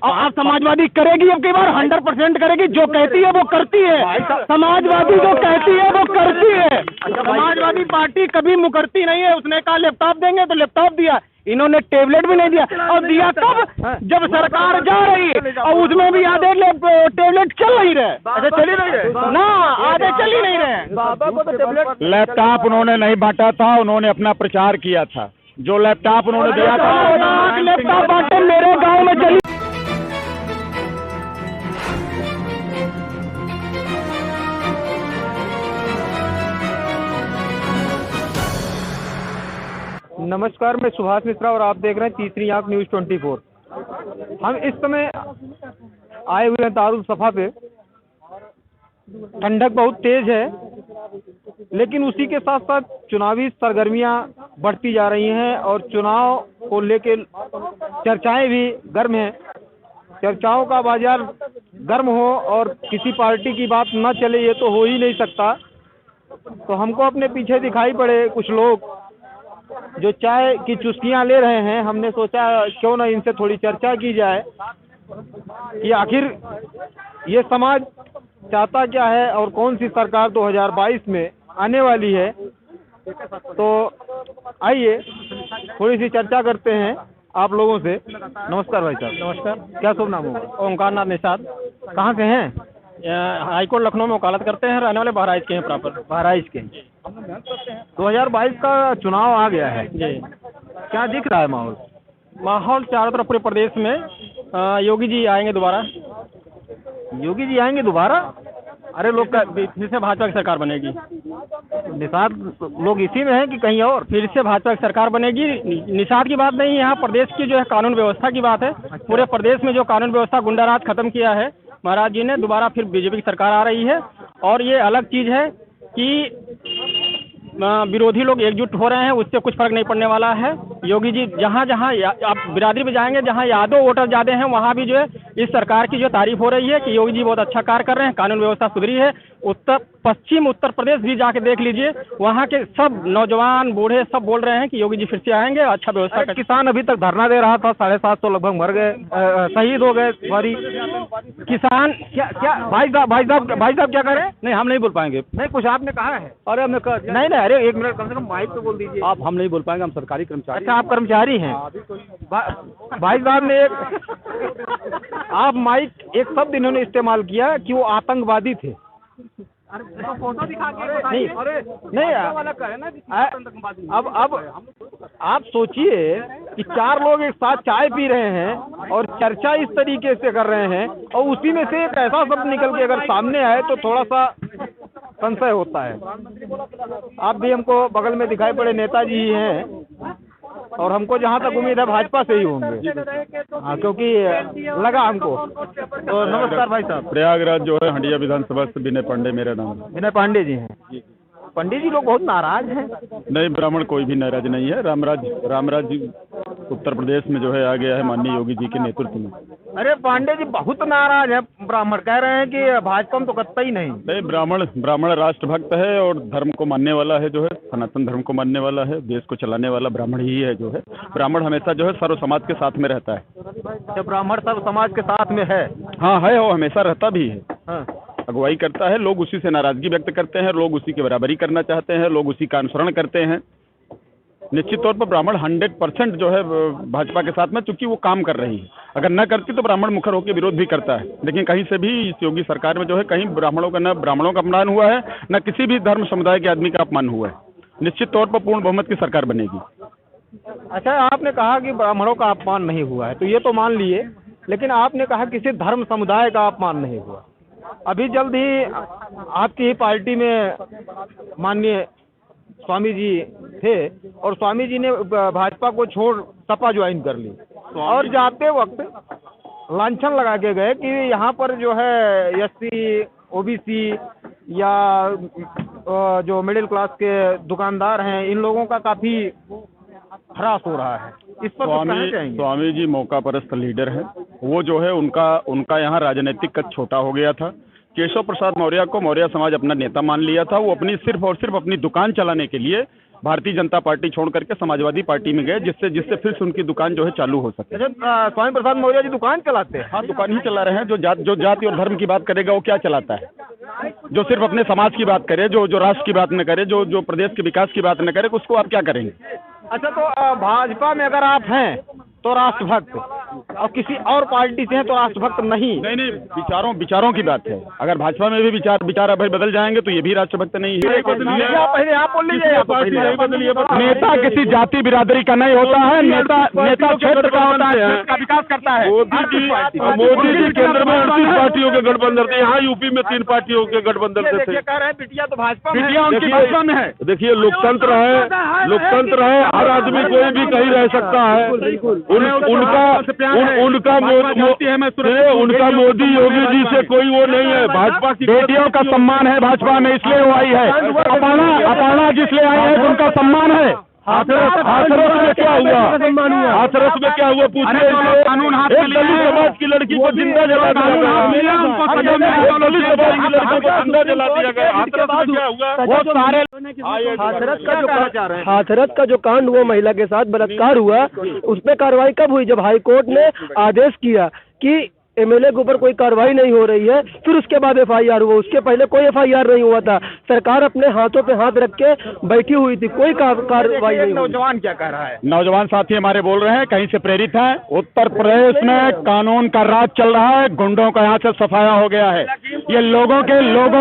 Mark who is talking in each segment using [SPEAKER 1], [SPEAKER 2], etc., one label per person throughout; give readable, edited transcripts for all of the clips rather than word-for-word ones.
[SPEAKER 1] आप समाजवादी करेगी अब की बार 100% करेगी, जो कहती है वो करती है। समाजवादी जो कहती है वो करती है। समाजवादी पार्टी कभी मुकरती नहीं है। उसने कहा लैपटॉप देंगे तो लैपटॉप दिया, इन्होंने टेबलेट भी नहीं दिया। और दिया कब? जब सरकार जा रही है, और उसमें भी आधे टेबलेट चल नहीं रहे।
[SPEAKER 2] अच्छा, चल ही नहीं रहे
[SPEAKER 1] ना, आधे चल ही नहीं रहे।
[SPEAKER 2] बाबा को तो टेबलेट
[SPEAKER 3] लैपटॉप उन्होंने नहीं बांटा था, उन्होंने अपना प्रचार किया था। जो लैपटॉप उन्होंने दिया था,
[SPEAKER 1] लैपटॉप बांटे मेरे गाँव में चली।
[SPEAKER 2] नमस्कार, मैं सुभाष मिश्रा और आप देख रहे हैं तीसरी आंख न्यूज़ 24। हम इस समय आए हुए हैं दारुल सफा पे। ठंडक बहुत तेज है, लेकिन उसी के साथ साथ चुनावी सरगर्मियां बढ़ती जा रही हैं और चुनाव को लेके चर्चाएं भी गर्म हैं। चर्चाओं का बाजार गर्म हो और किसी पार्टी की बात न चले, ये तो हो ही नहीं सकता। तो हमको अपने पीछे दिखाई पड़े कुछ लोग जो चाय की चुस्कियां ले रहे हैं। हमने सोचा क्यों ना इनसे थोड़ी चर्चा की जाए कि आखिर ये समाज चाहता क्या है और कौन सी सरकार 2022 में आने वाली है। तो आइए थोड़ी सी चर्चा करते हैं आप लोगों से। नमस्कार भाई साहब।
[SPEAKER 1] नमस्कार।
[SPEAKER 2] क्या शुभ नाम होगा?
[SPEAKER 1] ओंकार नाथ निषाद।
[SPEAKER 2] कहाँ से हैं?
[SPEAKER 1] हाईकोर्ट लखनऊ में वकालत करते हैं, रहने वाले बहराइच के हैं प्रॉपर।
[SPEAKER 2] बहराइच के। 2022 का चुनाव आ गया है
[SPEAKER 1] जी।
[SPEAKER 2] क्या दिख रहा है माहौल?
[SPEAKER 1] माहौल चारों तरफ पूरे प्रदेश में योगी जी आएंगे दोबारा।
[SPEAKER 2] योगी जी आएंगे दोबारा? अरे लोग का
[SPEAKER 1] फिर से भाजपा की सरकार बनेगी।
[SPEAKER 2] निषाद लोग इसी में हैं कि कहीं और?
[SPEAKER 1] फिर से भाजपा की सरकार बनेगी। निषाद की बात नहीं, यहाँ प्रदेश की जो है कानून व्यवस्था की बात है। पूरे प्रदेश में जो कानून व्यवस्था गुंडाराज खत्म किया है महाराज जी ने, दोबारा फिर बीजेपी की सरकार आ रही है। और ये अलग चीज़ है कि विरोधी लोग एकजुट हो रहे हैं, उससे कुछ फर्क नहीं पड़ने वाला है। योगी जी जहाँ जहाँ आप बिरादरी में जाएंगे, जहाँ यादव वोटर ज़्यादा हैं, वहाँ भी जो है इस सरकार की जो तारीफ हो रही है कि योगी जी बहुत अच्छा कार्य कर रहे हैं, कानून व्यवस्था सुधरी है। पश्चिम उत्तर प्रदेश भी जाके देख लीजिए, वहाँ के सब नौजवान बूढ़े सब बोल रहे हैं कि योगी जी फिर से आएंगे, अच्छा व्यवस्था कर।
[SPEAKER 2] किसान अभी तक धरना दे रहा था, 750 लगभग मर गए, शहीद हो गए। सॉरी,
[SPEAKER 1] किसान
[SPEAKER 2] क्या भाई साहब क्या करें?
[SPEAKER 1] नहीं, हम नहीं बोल पाएंगे।
[SPEAKER 2] नहीं, कुछ आपने कहा है?
[SPEAKER 1] अरे हमने
[SPEAKER 2] नहीं, अरे एक मिनट, कम से कम माइक तो बोल दीजिए।
[SPEAKER 1] हम नहीं बोल पाएंगे, हम सरकारी कर्मचारी।
[SPEAKER 2] अच्छा, आप कर्मचारी हैं। भाई साहब ने आप माइक एक शब्द इन्होंने इस्तेमाल किया कि वो आतंकवादी थे।
[SPEAKER 1] फोटो दिखा के
[SPEAKER 2] नहीं, अब आप सोचिए कि 4 लोग एक साथ चाय पी रहे हैं और चर्चा इस तरीके से कर रहे हैं, और उसी में से एक ऐसा शब्द निकल के अगर सामने आए तो थोड़ा सा संशय होता है। आप भी हमको बगल में दिखाई पड़े नेताजी ही हैं, और हमको जहाँ तक उम्मीद है भाजपा से ही होंगे। हाँ, क्योंकि लगा हमको। तो नमस्कार भाई साहब।
[SPEAKER 3] प्रयागराज जो है हंडिया विधानसभा से विनय पांडे मेरा नाम है।
[SPEAKER 2] विनय पांडे जी हैं। पंडित जी लोग बहुत नाराज हैं।
[SPEAKER 3] नहीं, ब्राह्मण कोई भी नाराज नहीं है। रामराज जी उत्तर प्रदेश में जो है आ गया है माननीय योगी जी के नेतृत्व में।
[SPEAKER 2] अरे पांडे जी बहुत नाराज है। ब्राह्मण कह रहे हैं कि भाजपा में तो कत्ता ही नहीं।
[SPEAKER 3] नहीं, ब्राह्मण राष्ट्रभक्त है और धर्म को मानने वाला है, जो है सनातन धर्म को मानने वाला है, देश को चलाने वाला ब्राह्मण ही है। जो है ब्राह्मण हमेशा जो है सर्व समाज के साथ में रहता है।
[SPEAKER 2] जब ब्राह्मण सर्व समाज के साथ में है?
[SPEAKER 3] हाँ है, वो हमेशा रहता भी है।
[SPEAKER 2] हाँ।
[SPEAKER 3] अगुवाई करता है, लोग उसी से नाराजगी व्यक्त करते हैं, लोग उसी की बराबरी करना चाहते हैं, लोग उसी का अनुसरण करते हैं। निश्चित तौर पर ब्राह्मण 100% जो है भाजपा के साथ में, चूंकि वो काम कर रही है। अगर न करती तो ब्राह्मण मुखर होकर विरोध भी करता है, लेकिन कहीं से भी इस योगी सरकार में जो है कहीं ब्राह्मणों का अपमान हुआ है, न किसी भी धर्म समुदाय के आदमी का अपमान हुआ है। निश्चित तौर पर पूर्ण बहुमत की सरकार बनेगी।
[SPEAKER 2] अच्छा, आपने कहा कि ब्राह्मणों का अपमान नहीं हुआ है, तो ये तो मान लिए, लेकिन आपने कहा किसी धर्म समुदाय का अपमान नहीं हुआ। अभी जल्द ही आपकी ही पार्टी में माननीय स्वामी जी थे, और स्वामी जी ने भाजपा को छोड़ सपा ज्वाइन कर ली, और जाते वक्त लांछन लगा के गए कि यहाँ पर जो है SC OBC या जो मिडिल क्लास के दुकानदार हैं, इन लोगों का काफी हरास हो रहा है। इस पर
[SPEAKER 3] स्वामी जी मौका परस्त लीडर है। वो जो है उनका यहाँ राजनीतिक कद छोटा हो गया था। केशव प्रसाद मौर्य को मौर्य समाज अपना नेता मान लिया था। वो सिर्फ और सिर्फ अपनी दुकान चलाने के लिए भारतीय जनता पार्टी छोड़ करके समाजवादी पार्टी में गए, जिससे फिर से उनकी दुकान जो है चालू हो सके।
[SPEAKER 2] स्वामी प्रसाद मौर्य जी दुकान चलाते हैं?
[SPEAKER 3] हाँ, दुकान ही चला रहे हैं। जो जाति और धर्म की बात करेगा वो क्या चलाता है? जो सिर्फ अपने समाज की बात करे, जो राष्ट्र की बात न करे, जो प्रदेश के विकास की बात न करे, उसको आप क्या करेंगे?
[SPEAKER 2] अच्छा, तो भाजपा में अगर आप हैं तो राष्ट्रभक्त, और किसी और पार्टी से हैं तो राष्ट्रभक्त नहीं?
[SPEAKER 3] नहीं, विचारों की बात है। अगर भाजपा में भी विचार अभी बदल जाएंगे तो ये भी राष्ट्रभक्त नहीं है।
[SPEAKER 2] पहले आप बोल लीजिए।
[SPEAKER 3] नेता किसी जाति बिरादरी का नहीं होता है, नेता क्षेत्र का होता है, क्षेत्र का विकास करता है।
[SPEAKER 4] मोदी जी केंद्र में 38 पार्टियों के गठबंधन थे, यहाँ यूपी में 3 पार्टियों के गठबंधन थे।
[SPEAKER 2] कह रहे हैं बिटिया तो भाजपा में,
[SPEAKER 3] बिटिया उनकी भाजपा में है।
[SPEAKER 4] देखिए, लोकतंत्र है, हर आदमी कोई भी कहीं रह सकता है। उनका मोदी योगी जी से कोई वो नहीं है। भाजपा की
[SPEAKER 3] बेटियों का सम्मान है भाजपा में, इसलिए वो आई है। अपाना जिसलिए आई है उनका सम्मान है।
[SPEAKER 4] हाथरस में क्या हुआ? हाथरस में क्या हुआ पूछिए।
[SPEAKER 3] कानून हाथ
[SPEAKER 4] एक दलित समाज की लड़की को जिंदा जला दिया गया। दलित समाज की लड़की को जिंदा जला दिया गया। हाथरस में क्या हुआ?
[SPEAKER 3] वो सारे
[SPEAKER 5] हाथरस का जो कांड हुआ, महिला के साथ बलात्कार हुआ, उस पर कार्रवाई कब हुई? जब हाई कोर्ट ने आदेश किया कि एमएलए के ऊपर कोई कार्रवाई नहीं हो रही है, फिर उसके बाद एफआईआर हुआ। उसके पहले कोई एफआईआर नहीं हुआ था। सरकार अपने हाथों पे हाथ रख के बैठी हुई थी, कोई कार्रवाई नहीं।
[SPEAKER 2] नौजवान क्या कह रहा है?
[SPEAKER 3] नौजवान साथी हमारे बोल रहे हैं, कहीं से प्रेरित हैं। उत्तर प्रदेश में कानून का राज चल रहा है, गुंडों का यहाँ से सफाया हो गया है। ये लोगों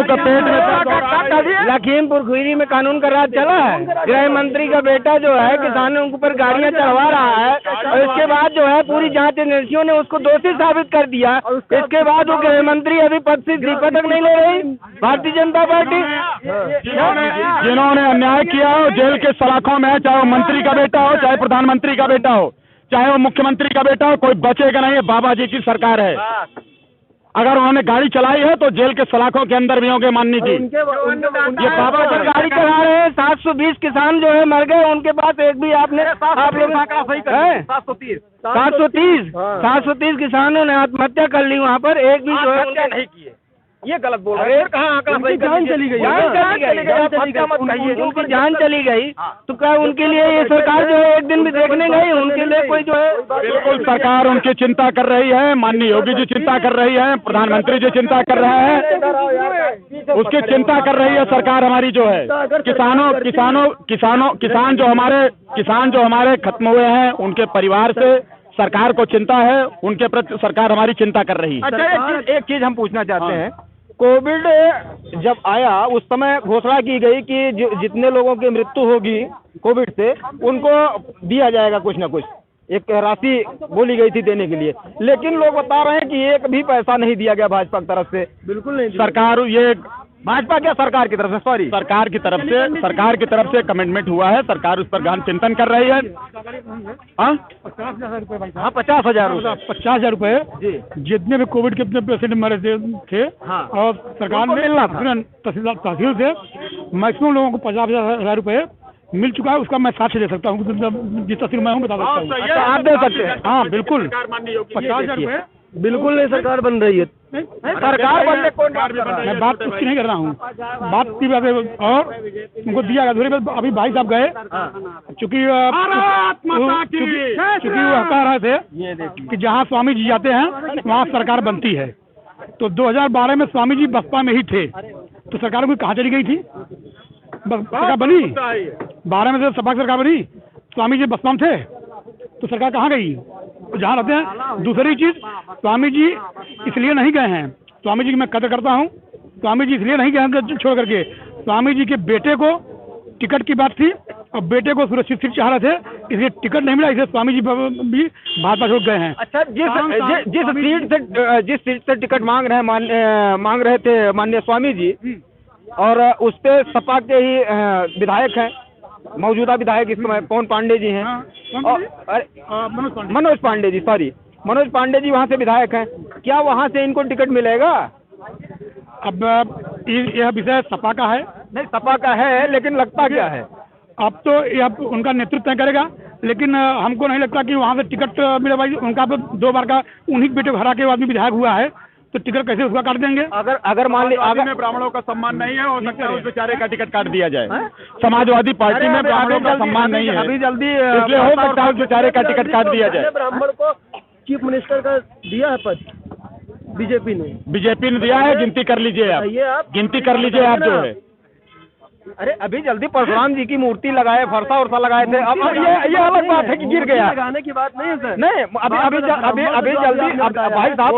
[SPEAKER 3] का पेट में।
[SPEAKER 5] लखीमपुर खीरी में कानून का राज चला है। गृह मंत्री का बेटा जो है किसानों के ऊपर गाड़ियां चढ़वा रहा है, और इसके बाद जो है पूरी जांच एजेंसियों ने उसको दोषी साबित कर दिया। इसके बाद वो गृह मंत्री अभी पद से इस्तीफा तक नहीं ले रही भारतीय जनता पार्टी।
[SPEAKER 3] जिन्होंने अन्याय किया हो, जेल के सलाखों में है, चाहे वो मंत्री का बेटा हो, चाहे प्रधानमंत्री का बेटा हो, चाहे वो मुख्यमंत्री का बेटा हो, कोई बचेगा नहीं। बाबा जी की सरकार है। अगर उन्होंने गाड़ी चलाई है तो जेल के सलाखों के अंदर भी होंगे माननी जी।
[SPEAKER 5] ये बाबा जब गाड़ी चला रहे हैं, 720 किसान जो है मर गए, उनके पास एक भी आप लोग 730 किसानों ने आत्महत्या कर ली वहाँ पर, एक भी जो है
[SPEAKER 2] नहीं किए। ये गलत बोल रहे हैं।
[SPEAKER 5] उनकी जान चली गई, उनकी जान चली गई, तो क्या उनके लिए ये सरकार जो है एक दिन भी देखने गई? उनके लिए कोई जो है?
[SPEAKER 3] बिल्कुल, सरकार उनकी चिंता कर रही है। माननीय योगी जी चिंता कर रही है, प्रधानमंत्री जी चिंता कर रहे हैं, उसकी चिंता कर रही है सरकार हमारी जो है। किसान जो हमारे खत्म हुए हैं, उनके परिवार से सरकार को चिंता है, उनके प्रति सरकार हमारी चिंता कर रही है।
[SPEAKER 2] अच्छा, एक चीज हम पूछना चाहते हैं। कोविड जब आया उस समय घोषणा की गई कि जितने लोगों की मृत्यु होगी कोविड से, उनको दिया जाएगा कुछ ना कुछ, एक राशि बोली गई थी देने के लिए, लेकिन लोग बता रहे हैं कि एक भी पैसा नहीं दिया गया भाजपा की तरफ से।
[SPEAKER 5] बिल्कुल नहीं।
[SPEAKER 3] सरकार ये
[SPEAKER 2] भाजपा क्या सरकार की तरफ से, सॉरी,
[SPEAKER 3] सरकार की तरफ से कमिटमेंट हुआ है। सरकार उस पर गहन चिंतन कर रही है। हाँ,
[SPEAKER 2] 50,000 रुपए
[SPEAKER 3] जी। जितने भी कोविड के अपने पेशेंट मरे थे, और सरकार ने तहसील से मैक्सिमम लोगों को 50,000 रुपए मिल चुका है। उसका मैं साक्ष्य दे सकता हूँ, जिस तहसील में हूँ बता सकता हूँ।
[SPEAKER 2] अच्छा, आप दे सकते हैं?
[SPEAKER 3] हाँ बिल्कुल, 50,000 रुपए
[SPEAKER 5] बिल्कुल नहीं सरकार बन रही है।
[SPEAKER 2] सरकार बनने कौन बात कर रहा है?
[SPEAKER 3] मैं बात उसकी नहीं कर रहा हूँ, बात की बात है। और उनको दिया गया धूरी में। अभी भाई साहब गए, चूंकि वो कह रहे थे कि जहाँ स्वामी जी जाते हैं वहाँ सरकार बनती है। तो 2012 में स्वामी जी बसपा में ही थे, तो सरकार को कहाँ चली गई थी? सरकार बनी 12 में से सपा सरकार बनी, स्वामी जी बसपा में थे, तो सरकार कहाँ गई? जहाँ रहते हैं। दूसरी चीज, स्वामी जी इसलिए नहीं गए हैं, स्वामी जी की मैं कदर करता हूँ, स्वामी जी इसलिए नहीं गए हैं छोड़ करके, स्वामी जी के बेटे को टिकट की बात थी और बेटे को सुरक्षित सीट चाह रहे थे, इसलिए टिकट नहीं मिला, इसलिए स्वामी जी भी भाजपा छोड़ गए हैं।
[SPEAKER 2] अच्छा, जिस सीट से टिकट मांग रहे थे माननीय स्वामी जी, और उस पे सपा के ही विधायक हैं, मौजूदा विधायक इस समय पवन पांडे जी हैं, मनोज पांडे जी, सॉरी, मनोज पांडे जी वहाँ से विधायक हैं। क्या वहाँ से इनको टिकट मिलेगा?
[SPEAKER 3] अब यह विषय सपा का है।
[SPEAKER 2] नहीं, सपा का है, लेकिन लगता क्या है?
[SPEAKER 3] अब तो यह उनका नेतृत्व तय करेगा, लेकिन हमको नहीं लगता कि वहाँ से टिकट मिले। भाई उनका 2 बार का उन्हीं बेटे को हरा के आदमी विधायक हुआ है,
[SPEAKER 4] तो टिकट कैसे उसका काट देंगे?
[SPEAKER 2] अगर मान लीजिए
[SPEAKER 3] समाजवादी में ब्राह्मणों का सम्मान नहीं है, हो सकता है उस बेचारे का टिकट काट दिया जाए। समाजवादी पार्टी में ब्राह्मणों का सम्मान नहीं है,
[SPEAKER 2] अभी जल्दी
[SPEAKER 3] इसलिए हो सकता है उस बेचारे का टिकट काट दिया जाए।
[SPEAKER 5] ब्राह्मण को चीफ मिनिस्टर का दिया है पद बीजेपी ने
[SPEAKER 3] दिया है। गिनती कर लीजिए आप, गिनती कर लीजिए आप जो है।
[SPEAKER 2] अरे अभी जल्दी परशुराम जी की मूर्ति लगाए, फरसा उरसा लगाए थे। अब ये अलग बात है कि गिर गया।
[SPEAKER 5] लगाने की बात नहीं है सर।
[SPEAKER 2] नहीं, अभी जल्दी भाई साहब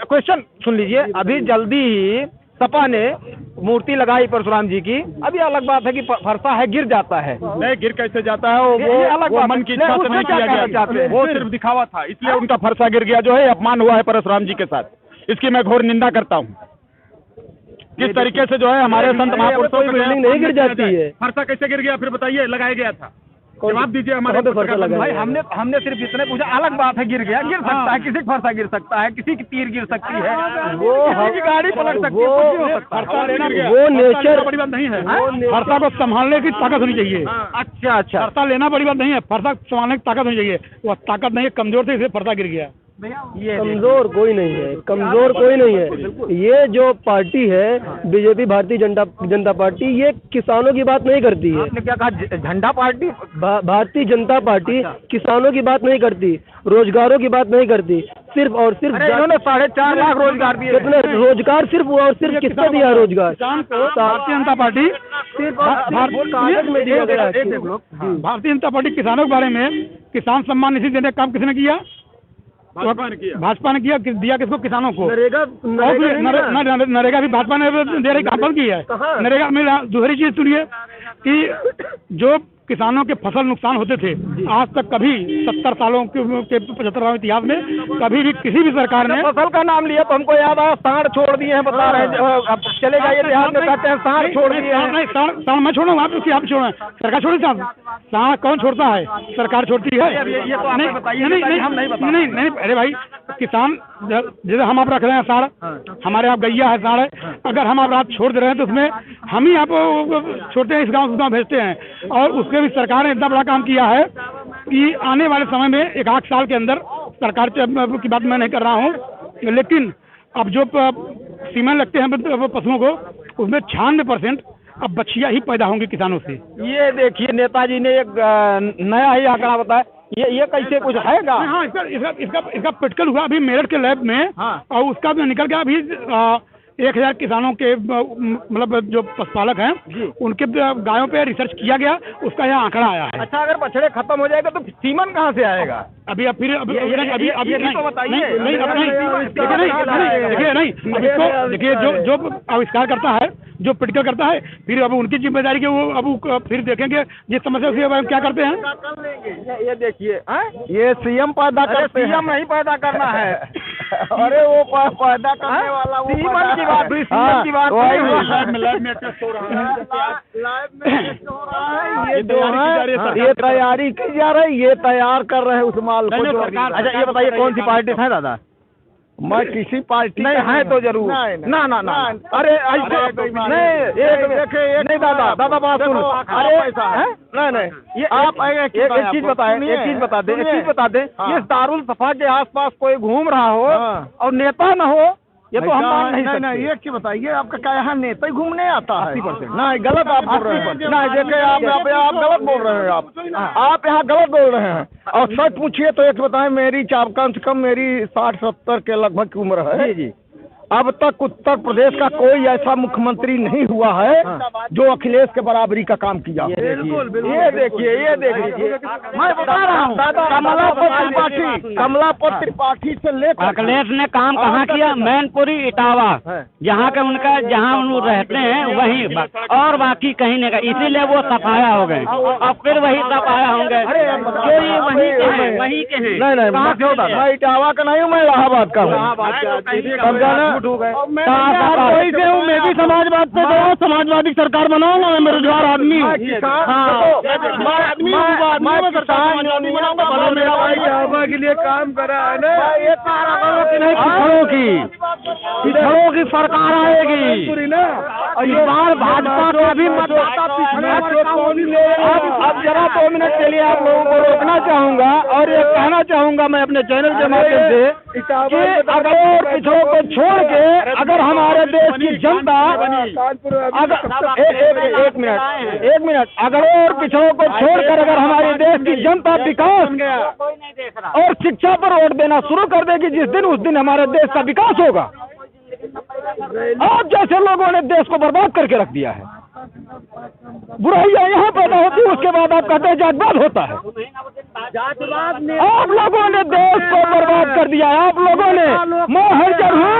[SPEAKER 2] क्वेश्चन सुन लीजिए। अभी जल्दी ही सपा ने मूर्ति लगाई परशुराम जी की। अभी अलग बात है कि फरसा है गिर जाता है।
[SPEAKER 3] नहीं, गिर कैसे जाता है? वो मन की इच्छा से नहीं किया गया, वो सिर्फ दिखावा था, इसलिए उनका फरसा गिर गया जो है। अपमान हुआ है परशुराम जी के साथ, इसकी मैं घोर निंदा करता हूँ। किस तरीके से जो है हमारे संत महापुरुषों
[SPEAKER 5] कोई बिल्डिंग नहीं गिर जाती है।
[SPEAKER 3] फरसा कैसे गिर गया फिर बताइए? लगाया गया था, जवाब दीजिए हमारे
[SPEAKER 2] भाई। हमने सिर्फ इतने पूछा। अलग बात है गिर गया, गिर सकता है, किसी का फरसा गिर सकता है, किसी की तीर गिर सकती है, किसी की गाड़ी पलट सकती है, कुछ भी हो सकता है।
[SPEAKER 3] फरसा लेना
[SPEAKER 5] वो नेचर
[SPEAKER 4] बड़ी बात नहीं है, फरसा को संभालने की ताकत होनी चाहिए।
[SPEAKER 2] अच्छा
[SPEAKER 4] फरसा लेना बड़ी बात नहीं है, फरसा संभालने की ताकत होनी चाहिए। वो ताकत नहीं है, कमजोर थे, इसलिए फरसा गिर गया।
[SPEAKER 5] कमजोर कोई नहीं है, कमजोर कोई नहीं है। ये जो पार्टी है बीजेपी, भारतीय जनता पार्टी, ये किसानों की बात नहीं करती है।
[SPEAKER 2] आपने क्या कहा? झंडा पार्टी?
[SPEAKER 5] भारतीय जनता पार्टी किसानों की बात नहीं करती, रोजगारों की बात नहीं करती। सिर्फ और सिर्फ
[SPEAKER 2] इन्होंने 4.5 लाख रोजगार दिए।
[SPEAKER 5] कितने रोजगार? सिर्फ और सिर्फ किसको दिया रोजगार?
[SPEAKER 4] भारतीय जनता पार्टी
[SPEAKER 5] सिर्फ कागज में दिया गया।
[SPEAKER 4] भारतीय जनता पार्टी किसानों के बारे में किसान सम्मान निधि देने का काम किसने किया? भाजपा ने किया। दिया किसको? किसानों को। नरेगा भी भाजपा ने दे रही काम बंद की है। नरेगा में दूसरी चीज सुनिए कि जो किसानों के फसल नुकसान होते थे, आज तक कभी 70 सालों के 75 सालों इतिहास में कभी भी किसी भी सरकार ने
[SPEAKER 2] फसल का नाम लिया तो हमको याद आया, सांड छोड़ दिए हैं, बता रहे हैं। अब चले जाइए देहात में, कहते हैं सांड छोड़ दिए हैं।
[SPEAKER 4] नहीं, सांड मैं छोड़ूंगा, आप छोड़ें, सरकार छोड़ी सांड? सांड कौन छोड़ता है? सरकार छोड़ती है।
[SPEAKER 2] ये तो आप बताइए।
[SPEAKER 4] नहीं, अरे भाई, किसान जैसे हम आप रख रहे हैं सांड, हमारे यहाँ गैया है, सांड है, अगर हम आप रात छोड़ दे रहे हैं तो उसमें हम ही आप छोड़ते हैं, इस गाँव उस गाँव भेजते हैं। और उसके भी सरकार ने इतना बड़ा काम किया है कि आने वाले समय में 1-8 साल के अंदर, सरकार की बात मैं नहीं कर रहा हूँ, लेकिन अब जो सीमेंट लगते हैं पशुओं को, उसमें 96% अब बछिया ही पैदा होंगी किसानों से।
[SPEAKER 2] ये देखिए, नेताजी ने एक नया ही आंकड़ा बताया। ये कैसे कुछ हैगा?
[SPEAKER 4] हाँ, इसका प्रैक्टिकल हुआ अभी मेरठ के लैब में। और उसका भी निकल गया। अभी 1000 किसानों के मतलब जो पशुपालक हैं उनके गायों पे रिसर्च किया गया, उसका यह आंकड़ा आया है।
[SPEAKER 2] अच्छा, अगर बछड़े खत्म हो जाएगा तो सीमन कहाँ से आएगा?
[SPEAKER 4] अभी अब फिर अभी
[SPEAKER 2] तो बताइए।
[SPEAKER 4] देखिए जो आविष्कार करता है, जो प्रैक्टिकल करता है, फिर अब उनकी जिम्मेदारी के वो अब फिर देखेंगे जिस समस्या से क्या करते हैं।
[SPEAKER 2] ये देखिए, ये सीएम पैदा करते हैं। सीएम नहीं पैदा करना है। अरे वो पैदा करने वाला सीएम की बात हुई। सीएम की बात ये तैयारी की जा रही, ये तैयार कर रहे हैं उस माल को। अच्छा, ये बताइए कौन सी पार्टी है दादा? मैं किसी पार्टी नहीं है तो जरूर ना। अरे ऐसे नहीं दादा बात सुन। अरे नहीं, ये आप एक चीज बता दें, ये दारुल सफा के आसपास कोई घूम रहा हो और नेता न हो, ये तो हम मान नहीं सकते। नहीं, ये क्यों बताइए? आपका क्या यहाँ नेता ही घूमने आता है? 80%। नहीं, गलत आप बोल रहे हैं। नहीं, देखिए आप गलत बोल रहे हैं। आप यहाँ गलत बोल रहे हैं। और सच पूछिए तो एक बताएं, मेरी कम से कम मेरी 60-70 के लगभग की उम्र है। जी। अब तक उत्तर प्रदेश का कोई ऐसा मुख्यमंत्री नहीं हुआ है जो अखिलेश के बराबरी का काम किया। ये देखिए मैं बता रहा हूँ, कमलापुर त्रिपाठी से लेकर
[SPEAKER 6] अखिलेश ने काम कहाँ किया? मैनपुरी, इटावा, जहाँ का उनका जहाँ वो रहते हैं वहीं, और बाकी कहीं नहीं। इसीलिए वो सफाया हो गए और फिर वही सफाया होंगे। वहीं के हैं।
[SPEAKER 2] नहीं, कहाँ से होता? मैं इटावा का नहीं हूँ, मैं इलाहाबाद का हूँ। मैं भी समाजवाद पे दो, समाजवादी सरकार बनाऊंगा। मैं बेरोजगार आदमी हूँ। मेरा भाई इटावा के लिए काम करा है ना। पिछड़ों की सरकार आएगी।
[SPEAKER 5] इस बार भाजपा का भी मतदाता अब जरा 2 मिनट के लिए आप लोगों को रोकना चाहूंगा और ये कहना चाहूंगा मैं अपने चैनल के माध्यम से कि अगर पिछड़ों को छोड़ के अगर हमारे देश की जनता अगर एक मिनट अगर और पिछड़ों को छोड़कर अगर हमारे देश की जनता विकास और शिक्षा पर वोट देना शुरू कर देगी जिस दिन उस दिन हमारे देश का विकास होगा। आप जैसे लोगों ने देश को बर्बाद करके रख दिया है, बुराइयां यहाँ पैदा होती है, उसके बाद आप कहते हैं जातवाद होता है। आप लोगों ने देश को बर्बाद कर दिया है। आप लोगों ने, मैं हरिजन हूँ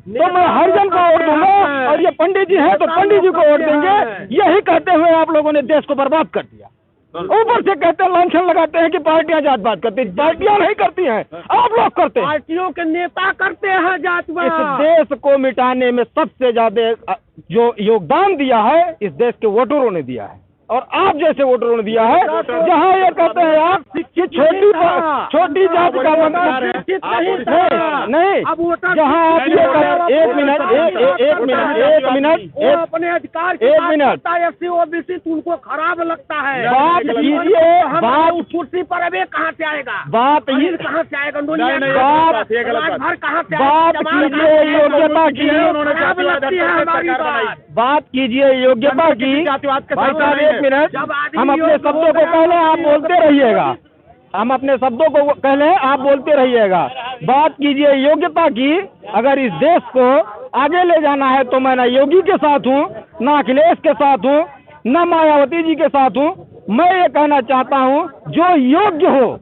[SPEAKER 5] तो मैं हरिजन को वोट दूंगा और ये पंडित जी हैं तो पंडित जी को वोट देंगे, यही कहते हुए आप लोगों ने देश को बर्बाद कर दिया। ऊपर से कहते हैं, लांछन लगाते हैं कि पार्टियां जातवाद करती हैं। पार्टियां नहीं करती हैं, आप लोग करते हैं, पार्टियों के नेता करते हैं जातवाद। इस देश को मिटाने में सबसे ज्यादा जो योगदान दिया है इस देश के वोटरों ने दिया है और आप जैसे वोटरों ने दिया है। जहाँ ये कहते हैं आप कि छोटी जाति का मतलब नहीं, जहाँ आप ये कहते एक मिनट
[SPEAKER 6] एससी ओबीसी तुमको खराब लगता है,
[SPEAKER 5] बात कीजिए, बात
[SPEAKER 6] कुर्सी पर अभी कहाँ से आएगा,
[SPEAKER 5] बात
[SPEAKER 6] कहाँ से आएगा,
[SPEAKER 5] बात कीजिए योग्यता की, बात कीजिए योग्यता की। भाई साहब 1 मिनट, हम अपने शब्दों को कहले आप बोलते रहिएगा, हम अपने शब्दों को कहले आप बोलते रहिएगा। बात कीजिए योग्यता की। अगर इस देश को आगे ले जाना है तो मैं न योगी के साथ हूँ, न अखिलेश के साथ हूँ, न मायावती जी के साथ हूँ। मैं ये कहना चाहता हूँ जो योग्य हो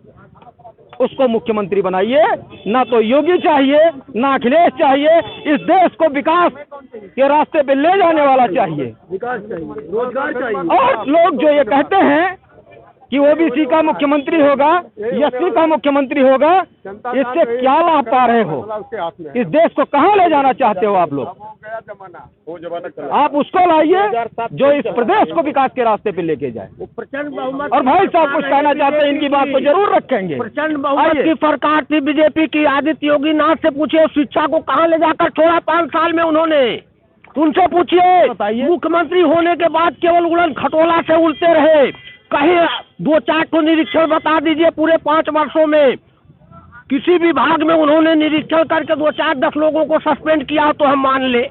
[SPEAKER 5] उसको मुख्यमंत्री बनाइए, ना तो योगी चाहिए ना अखिलेश चाहिए। इस देश को विकास के रास्ते पे ले जाने वाला चाहिए, विकास चाहिए, रोजगार चाहिए। और लोग जो ये कहते हैं कि ओबीसी का मुख्यमंत्री होगा, एससी का मुख्यमंत्री होगा, इससे क्या लाभ पा रहे हो? इस देश को कहाँ ले जाना चाहते हो आप लोग? आप उसको लाइए जो इस प्रदेश को विकास के रास्ते पे लेके जाए। और भाई साहब कुछ कहना चाहते हैं, इनकी बात तो जरूर रखेंगे।
[SPEAKER 6] प्रचंड बहुमत की सरकार थी बीजेपी की, आदित्य योगी नाथ से पूछिए शिक्षा को कहाँ ले जाकर छोड़ा 5 साल में उन्होंने। उनसे पूछिए, मुख्यमंत्री होने के बाद केवल उड़न खटोला से उड़ते रहे। कहीं 2-4 को निरीक्षण बता दीजिए पूरे 5 वर्षों में, किसी भी भाग में उन्होंने निरीक्षण करके 2-4-10 लोगों को सस्पेंड किया तो हम मान ले।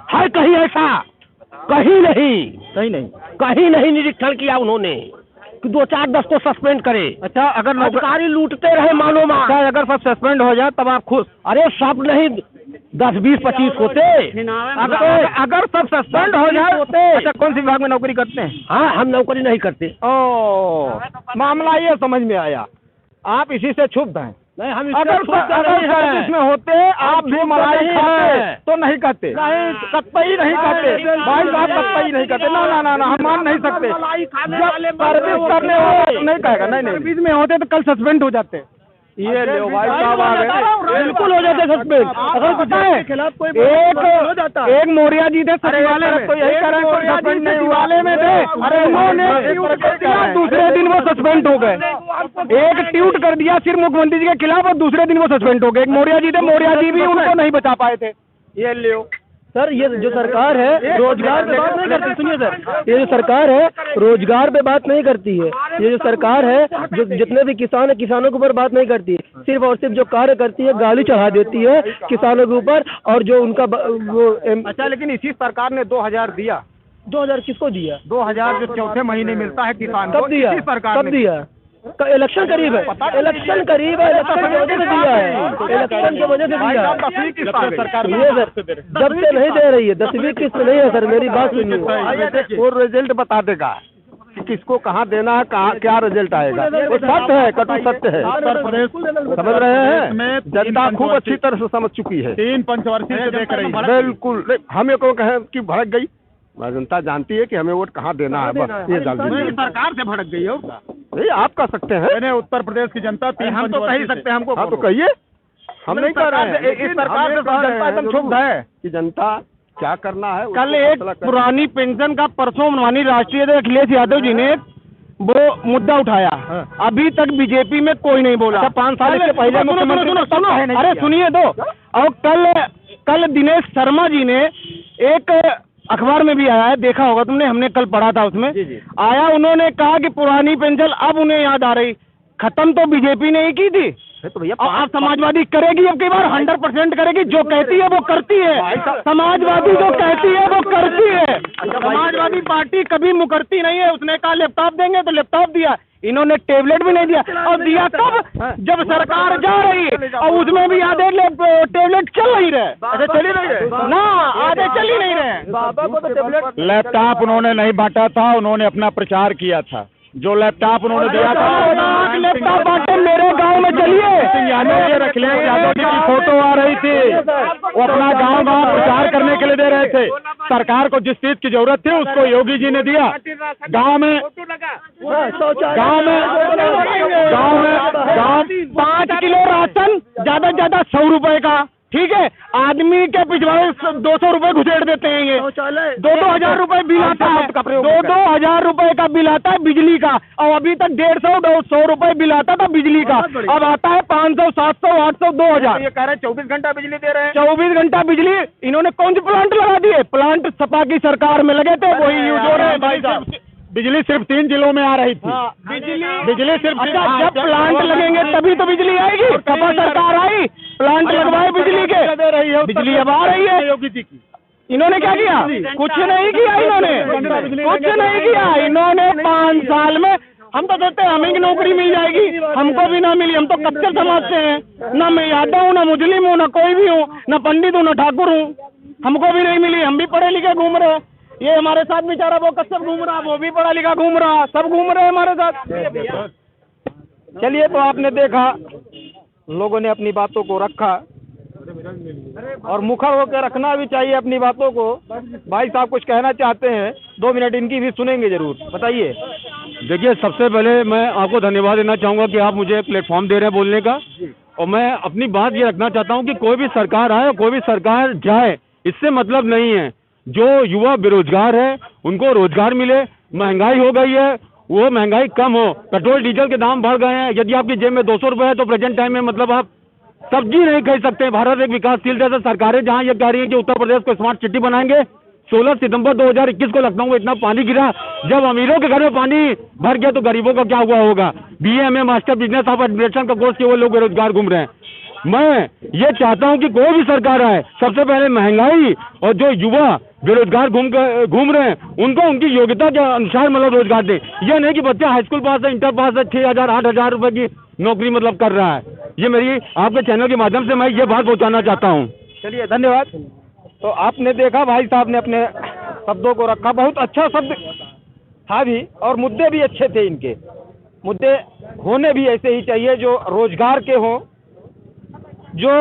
[SPEAKER 6] है कहीं ऐसा? कहीं नहीं निरीक्षण किया उन्होंने कि 2-4-10 को सस्पेंड करे।
[SPEAKER 5] अच्छा, अगर
[SPEAKER 6] अधिकारी लूटते रहे मानो मान।
[SPEAKER 5] अच्छा, अगर सब सस्पेंड हो जाए तब आप खुश?
[SPEAKER 6] अरे सब नहीं, 10-20-25 होते।
[SPEAKER 5] अगर सब सस्पेंड हो जाए होते। अच्छा, कौन सी विभाग में नौकरी करते हैं?
[SPEAKER 6] हाँ, हम नौकरी नहीं करते।
[SPEAKER 5] मामला ये समझ में आया, आप इसी से क्षुब्ध हैं।
[SPEAKER 6] नहीं, हम
[SPEAKER 5] अगर इसमें होते आप भी मलाई खाते तो नहीं कहते, कतई नहीं कहते भाई साहब, कतई नहीं कहते। ना हम मान नहीं सकते। जब सर्विस करने वाले नहीं कहेगा, नहीं सर्विस में होते तो कल सस्पेंड हो जाते। ये लो भाई साहब आ गए, बिल्कुल हो जाते सस्पेंड। अगर पता है एक मौर्या जी थे सचिवालय में, तो यही कह रहे हैं सस्पेंड नहीं वाले में थे। अरे उन्होंने दूसरे दिन वो सस्पेंड हो गए। एक ट्वीट कर दिया सिर्फ मुख्यमंत्री जी के खिलाफ और दूसरे दिन वो सस्पेंड हो गए। एक मौर्या जी थे, मौर्या जी भी उनको नहीं बचा पाए थे। ये लो सर, ये जो सरकार है रोजगार पे बात नहीं करती। सुनिए सर, ये जो सरकार है रोजगार पे बात नहीं करती है। ये जो सरकार है जो जितने भी किसान है किसानों के ऊपर बात नहीं करती है। सिर्फ और सिर्फ जो कार्य करती है गाली चढ़ा देती है किसानों के ऊपर। और जो उनका वो अच्छा, लेकिन इसी सरकार ने 2000 दिया। 2000 किसको दिया? 2000 जो चौथे महीने मिलता है किसान को, कब दिया? कब दिया? इलेक्शन करीब है, इलेक्शन करीब है, इलेक्शन की वजह से दिया है, इलेक्शन की वजह से दिया है। 10वीं किस्त सरकार ये सर जब से नहीं दे रही है, 10वीं किस्त नहीं है सर, मेरी बात सुनिए। वो रिजल्ट बता देगा कि किसको कहाँ देना है, कहाँ क्या रिजल्ट आएगा। वो सत्य है, कटु सत्य है। समझ रहे हैं, जनता खूब अच्छी तरह से समझ चुकी है।
[SPEAKER 3] 3 पंचवर्षीय से देख रही है।
[SPEAKER 5] बिल्कुल, हमें को कहे कि भड़क गई, जनता जानती है कि हमें वोट कहाँ देना है, बस ये डाल दीजिए।
[SPEAKER 3] सरकार से भड़क गई हो?
[SPEAKER 5] नहीं, आप कह सकते हैं।
[SPEAKER 3] उत्तर प्रदेश की जनता
[SPEAKER 5] हम तो कह ही सकते हैं, हमको हाँ तो कहिए, हम नहीं कर रहे हैं। इस सरकार से जनता एकदम क्षुब्ध है कि जनता क्या करना है। कल एक पुरानी पेंशन का परसों मनमानी राष्ट्रीय अध्यक्ष अखिलेश यादव जी ने वो मुद्दा उठाया, अभी तक बीजेपी में कोई नहीं बोला। 5 साल से पहले मुख्यमंत्री, अरे सुनिए तो, और कल दिनेश शर्मा जी ने एक अखबार में भी आया है, देखा होगा तुमने, हमने कल पढ़ा था उसमें। आया, उन्होंने कहा कि पुरानी पेंशन अब उन्हें याद आ रही। खत्म तो बीजेपी ने ही की थी,
[SPEAKER 2] तो भैया
[SPEAKER 5] अब समाजवादी करेगी, अब की बार 100% करेगी। जो कहती है वो करती है, समाजवादी जो कहती है वो करती है। समाजवादी पार्टी कभी मुकरती नहीं है। उसने कहा लैपटॉप देंगे तो लैपटॉप दिया, इन्होंने टेबलेट भी नहीं दिया। और दिया कब? जब सरकार जा रही है, और उसमें भी आधे टेबलेट चल नहीं रहे, चल ही नहीं रहे ना, आधे चल ही नहीं रहे। बाबा को तो टेबलेट,
[SPEAKER 3] लैपटॉप उन्होंने नहीं बांटा था, उन्होंने अपना प्रचार किया था। जो लैपटॉप उन्होंने दिया था,
[SPEAKER 5] लैपटॉप बांटे मेरे गांव में, चलिए
[SPEAKER 3] अखिलेश यादव जी की फोटो आ रही थी, वो अपना गांव प्रचार करने के लिए दे रहे थे। सरकार को जिस चीज की जरूरत थी उसको योगी जी ने दिया। गांव में
[SPEAKER 5] 5 किलो राशन, ज्यादा से ज्यादा 100 रुपए का, ठीक है। आदमी के पिछवाड़े 200 रुपए घुसेड़ देते हैं ये। 2-2 हजार रुपए बिल आता है, 2-2 हजार रुपए का बिल आता है बिजली का। और अभी तक 150-100 रुपए बिल आता था बिजली का, अब आता है 500, 700, 800, 2000।
[SPEAKER 2] ये कह रहे हैं 24 घंटा बिजली दे रहे हैं।
[SPEAKER 5] 24 घंटा बिजली। इन्होंने कौन से प्लांट लगा दिए? प्लांट सपा की सरकार में लगे थे, वही यूज हो रहे हैं भाई साहब।
[SPEAKER 3] बिजली सिर्फ 3 जिलों में आ रही थी।
[SPEAKER 5] बिजली सिर्फ, अच्छा जब प्लांट लगेंगे तभी तो बिजली आएगी। सपा सरकार आई, प्लांट लगवाए बिजली के, बिजली अब आ रही है।
[SPEAKER 3] योगी जी की
[SPEAKER 5] इन्होंने क्या किया? कुछ नहीं किया इन्होंने, कुछ नहीं किया इन्होंने 5 साल में। हम तो कहते हैं हमें की नौकरी मिल जाएगी, हमको भी ना मिली। हम तो कच्चे समझते हैं, ना मैं यादव हूँ, ना मुस्लिम हूँ, ना कोई भी हूँ, ना पंडित हूँ, ना ठाकुर हूँ, हमको भी नहीं मिली। हम भी पढ़े लिखे घूम रहे हैं। ये हमारे साथ बेचारा वो कश्यप घूम रहा, वो भी पढ़ा लिखा घूम रहा, सब घूम रहे हैं हमारे साथ। चलिए, तो आपने देखा, लोगों ने अपनी बातों को रखा, और मुखर होकर रखना भी चाहिए अपनी बातों को। भाई साहब कुछ कहना चाहते हैं, 2 मिनट इनकी भी सुनेंगे जरूर, बताइए।
[SPEAKER 7] देखिए, सबसे पहले मैं आपको धन्यवाद देना चाहूँगा कि आप मुझे प्लेटफॉर्म दे रहे हैं बोलने का। और मैं अपनी बात ये रखना चाहता हूँ कि कोई भी सरकार आए, कोई भी सरकार जाए, इससे मतलब नहीं है। जो युवा बेरोजगार है उनको रोजगार मिले। महंगाई हो गई है, वो महंगाई कम हो। पेट्रोल डीजल के दाम बढ़ गए हैं। यदि आपकी जेब में 200 रुपये है तो प्रेजेंट टाइम में मतलब आप सब्जी नहीं खरीद सकते। भारत एक विकासशील देश है। सरकारें जहाँ ये कह रही है कि उत्तर प्रदेश को स्मार्ट सिटी बनाएंगे। 16 सितंबर 2021 को लखनऊ में इतना पानी गिरा। जब अमीरों के घर में पानी भर गया तो गरीबों का क्या हुआ होगा? BA में मास्टर बिजनेस ऑफ एडमिनिस्ट्रेशन का कोर्स किए वो लोग बेरोजगार घूम रहे हैं। मैं ये चाहता हूं कि कोई भी सरकार आए, सबसे पहले महंगाई और जो युवा बेरोजगार घूम रहे हैं उनको उनकी योग्यता के अनुसार मतलब रोजगार दे। ये नहीं कि बच्चा हाई स्कूल पास है, इंटर पास है, 6,000 8,000 रुपए की नौकरी मतलब कर रहा है। ये मेरी आपके चैनल के माध्यम से मैं ये बात पहुंचाना चाहता हूँ।
[SPEAKER 5] चलिए, धन्यवाद। तो आपने देखा, भाई साहब ने अपने शब्दों को रखा, बहुत अच्छा शब्द था भी, और मुद्दे भी अच्छे थे। इनके मुद्दे होने भी ऐसे ही चाहिए, जो रोजगार के हों, जो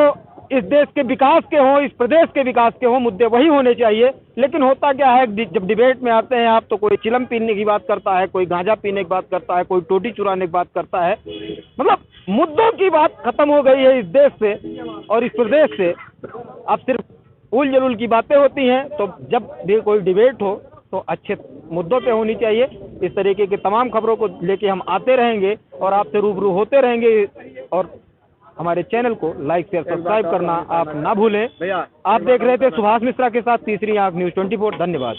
[SPEAKER 5] इस देश के विकास के हों, इस प्रदेश के विकास के हों, मुद्दे वही होने चाहिए। लेकिन होता क्या है, जब डिबेट में आते हैं आप, तो कोई चिलम पीने की बात करता है, कोई गांजा पीने की बात करता है, कोई टोटी चुराने की बात करता है। मतलब मुद्दों की बात खत्म हो गई है इस देश से और इस प्रदेश से। अब सिर्फ उल जलूल की बातें होती हैं। तो जब भी कोई डिबेट हो तो अच्छे मुद्दों पे होनी चाहिए। इस तरीके की तमाम खबरों को लेके हम आते रहेंगे और आपसे रूबरू होते रहेंगे। और हमारे चैनल को लाइक शेयर सब्सक्राइब करना आप ना भूलें। आप देख रहे थे सुभाष मिश्रा के साथ तीसरी आंख न्यूज़ 24। धन्यवाद।